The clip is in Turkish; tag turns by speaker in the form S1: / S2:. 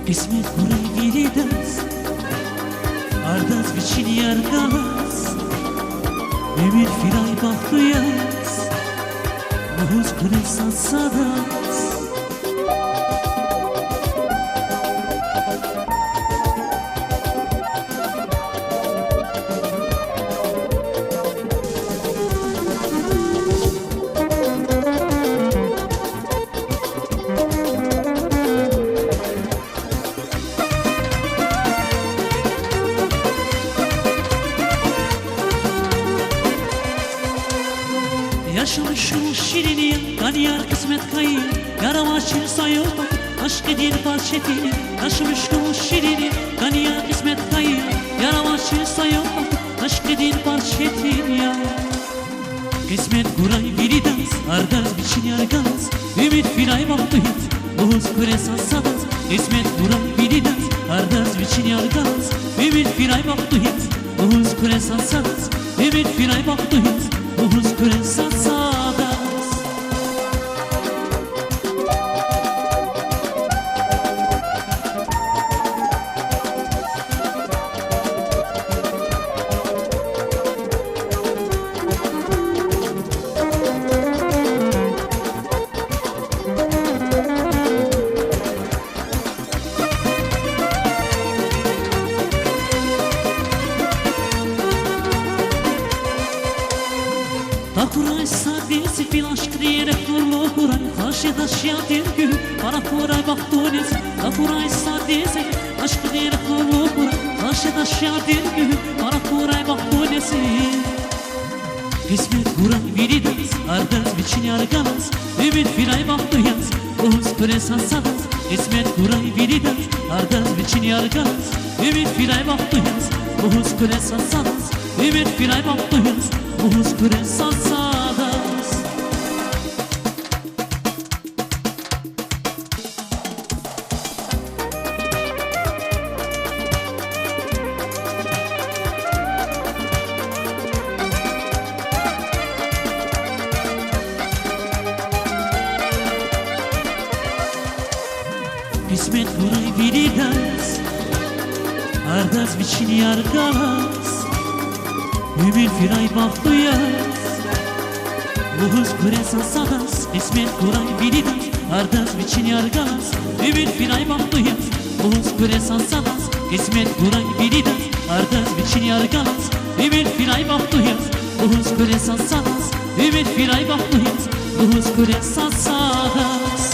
S1: Qismet quray biridas Ardas biçin yargas Ümit firay baxtuyas Muhuz kırılsan sadas Yaşamışım şirini, ganiyar kısmet kayı Yaramaçın sayılma, aşk edin parçetini Yaşamışım şirini, ganiyar kısmet kayı Yaramaçın sayılma, aşk edin parçetini ya Kısmet kuray biridas, ardas biçin yargas Ümit firay baktuyat, buhuz kuresan sadas Kısmet kuray biridas, ardas biçin yargas Ümit firay baktuyat, buhuz kuresan sadas Ümit firay baktuyat, buhuz kuresan sadas Kuray sadesi fil aşk diyerek nurlu kuray Haşi daşya dilgü bana kuray baktunis Kuray sadesi aşk diyerek nurlu kuray Haşi daşya dilgü bana kuray baktunisi Kısmet kuray biridas ardas biçin yargas Ümit firay baktuyas Buhuz kuresan sadas Kısmet kuray biridas ardas biçin yargas Ümit firay baktuyas Buhuz kuresan sadas Ümit firay baktuyas Buhuz kuresan sadas Kısmet kuray biridas Ardas biçin yargas Ümit firay baktuyas Buhuz kuresan sadas Kısmet kuray biridas Ardas biçin yargas Ümit firay baktuyas Buhuz kuresan sadas Kısmet kuray biridas Ardas biçin yargas Ümit firay baktuyas Buhuz kuresan sadas Ümit firay baktuyas Buhuz kuresan sadas